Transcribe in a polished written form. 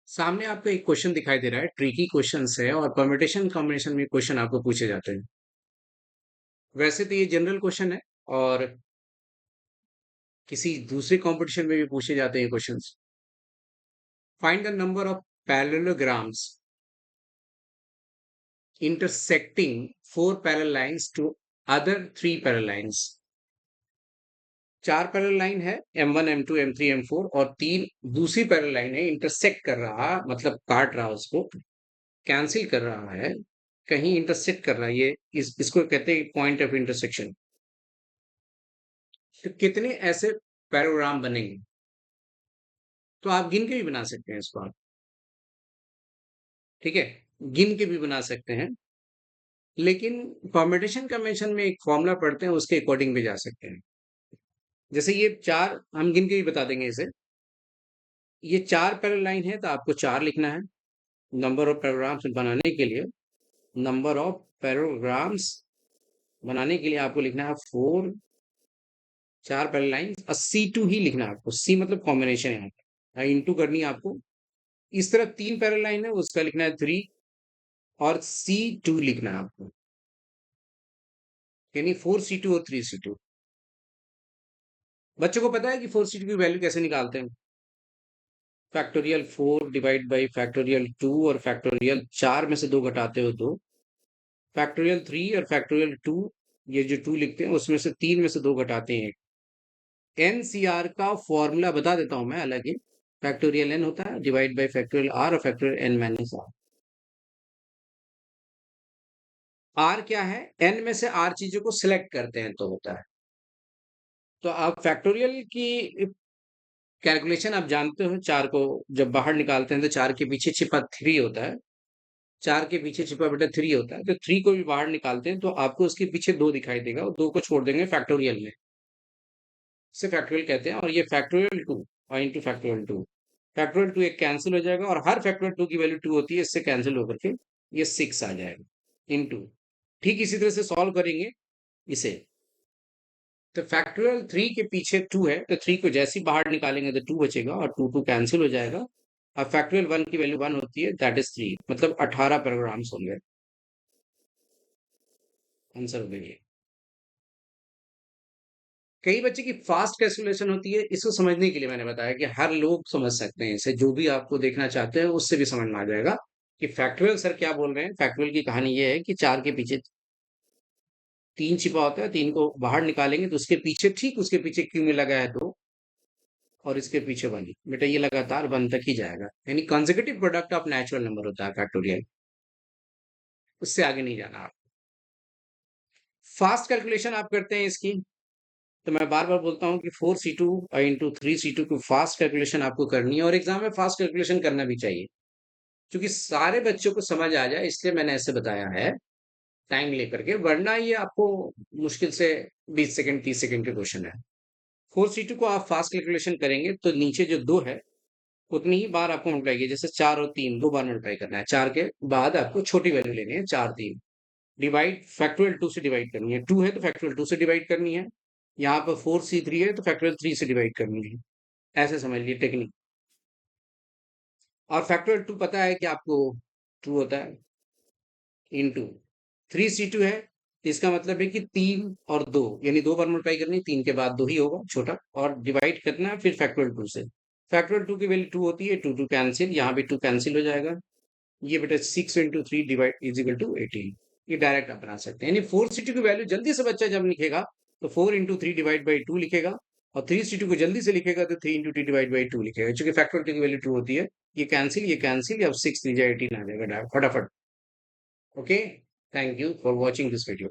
सामने आपको एक क्वेश्चन दिखाई दे रहा है, ट्रिकी क्वेश्चंस है और परम्यूटेशन कॉम्बिनेशन में क्वेश्चन आपको पूछे जाते हैं। वैसे तो ये जनरल क्वेश्चन है और किसी दूसरे कंपटीशन में भी पूछे जाते हैं questions. Find the number of parallelograms intersecting four parallel lines to other three parallel lines। चार पैरेलल लाइन है M1 M2 M3 M4 और तीन दूसरी पैरेलल लाइन है इंटरसेक्ट कर रहा, मतलब काट रहा, उसको कैंसिल कर रहा है, कहीं इंटरसेक्ट कर रहा है। ये इसको कहते हैं पॉइंट ऑफ इंटरसेक्शन। तो कितने ऐसे पैराग्राम बनेंगे? तो आप गिन के भी बना सकते हैं इसको आप, ठीक है, गिन के भी बना सकते हैं। लेकिन परम्यूटेशन कन्वेंशन में एक फॉर्मूला पढ़ते हैं, उसके अकॉर्डिंग भी जा सकते हैं। जैसे ये चार हम गिन के भी बता देंगे इसे। ये चार पैरेलल लाइन है तो आपको चार लिखना है। नंबर ऑफ पैराग्राम्स बनाने के लिए, नंबर ऑफ पैराग्राम्स बनाने के लिए आपको लिखना है फोर। चार पैरेलल लाइन और C2 ही लिखना है आपको। C मतलब कॉम्बिनेशन है, यहाँ इंटू करनी है आपको। इस तरफ तीन पैरेलल लाइन है, उसका लिखना है 3 और C2 लिखना है आपको, यानी 4C2 और 3C2। बच्चों को पता है कि 4C2 की वैल्यू कैसे निकालते हैं? फैक्टोरियल 4 डिवाइड बाई फैक्टोरियल 2 और फैक्टोरियल 4 में से दो घटाते हो तो फैक्टोरियल 3 और फैक्टोरियल 2, ये जो 2 लिखते हैं उसमें से 3 में से दो घटाते हैं। NCR का फॉर्मूला बता देता हूं मैं अलग ही। फैक्टोरियल n होता है डिवाइड बाई फैक्टोरियल r और factorial n minus r। r क्या है? n में से r चीजों को सिलेक्ट करते हैं तो होता है। तो आप फैक्टोरियल की कैलकुलेशन आप जानते हो, चार को जब बाहर निकालते हैं तो चार के पीछे छिपा 3 होता है। चार के पीछे छिपा बेटा 3 होता है, तो 3 को भी बाहर निकालते हैं तो आपको उसके पीछे दो दिखाई देगा और दो को छोड़ देंगे फैक्टोरियल में, इसे फैक्टोरियल कहते हैं। और ये फैक्टोरियल 2 और इंटू फैक्टोरियल 2, फैक्टोरियल 2 एक कैंसिल हो जाएगा और हर फैक्टोरियल 2 की वैल्यू 2 होती है, इससे कैंसिल होकर के ये 6 आ जाएगा इंटू। ठीक इसी तरह से सॉल्व करेंगे इसे। तो फैक्टोरियल 3 के पीछे 2 है तो 3 को जैसे ही बाहर निकालेंगे तो 2 बचेगा और 2 2 कैंसिल हो जाएगा। अब फैक्टोरियल 1 की वैल्यू 1 होती है, दैट इज 3, मतलब 18 पैराग्राम्स होंगे। आंसर हो गई। कई बच्चे की फास्ट कैलकुलेशन होती है, इसको समझने के लिए मैंने बताया कि हर लोग समझ सकते हैं इसे, जो भी आपको देखना चाहते हैं उससे भी समझ में आ जाएगा कि फैक्टोरियल सर क्या बोल रहे हैं। फैक्टोरियल की कहानी ये है कि चार के पीछे तीन छिपा होता है, तीन को बाहर निकालेंगे तो उसके पीछे, ठीक उसके पीछे क्यों में लगा है दो और इसके पीछे वन, बेटा ये लगातार वन तक ही जाएगा, यानी consecutive product of natural number होता है फैक्टोरियल, उससे आगे नहीं जाना आप। फास्ट कैलकुलेशन आप करते हैं इसकी, तो मैं बार बार बोलता हूँ कि 4C2 इंटू 3C2 की फास्ट कैलकुलेशन आपको करनी है और एग्जाम में फास्ट कैलकुलेशन करना भी चाहिए, क्योंकि सारे बच्चों को समझ आ जाए इसलिए मैंने ऐसे बताया है टाइम लेकर के, वरना ये आपको मुश्किल से 20 सेकंड 30 सेकंड के क्वेश्चन है। 4C2 को आप फास्ट कैलकुलेशन करेंगे तो नीचे जो दो है उतनी ही बार आपको मल्टीप्लाई की, जैसे 4 और 3 दो बार मल्टीप्लाई करना है, 4 के बाद आपको छोटी वैल्यू लेनी है 4 3, डिवाइड फैक्टोरियल 2 से डिवाइड करनी है, 2 है तो फैक्टोरियल 2 से डिवाइड करनी है, यहाँ पर 4C3 है तो फैक्टोरियल 3 से डिवाइड करनी है। ऐसे समझ लिए टेक्निक। और फैक्टोरियल 2 पता है कि आपको 2 होता है इंटू 3C2 है, इसका मतलब है कि 3 और 2, यानी दो बार मल्टीप्लाई करनी, 3 के बाद 2 ही होगा छोटा, और डिवाइड करना है फिर फैक्टोरियल 2 से। फैक्टोरियल 2 की वैल्यू 2 होती है, 2 2 कैंसिल, यहाँ भी 2 कैंसिल हो जाएगा। ये बेटा 6 into 3 divide is equal to 18। ये डायरेक्ट आप बना सकते हैं, यानी 4C2 की वैल्यू जल्दी से बच्चा जब लिखेगा तो 4 इंटू 3 डिवाइड बाई 2 लिखेगा, और 3C2 को जल्दी से लिखेगा तो 3 इंटू 3 डिवाइड बाई 2 लिखेगा, क्योंकि फैक्टोरियल की वैल्यू 2 होती है। ये कैंसिल, या 6 3 18 आ जाएगा फटाफट। Okay, thank you for watching this video.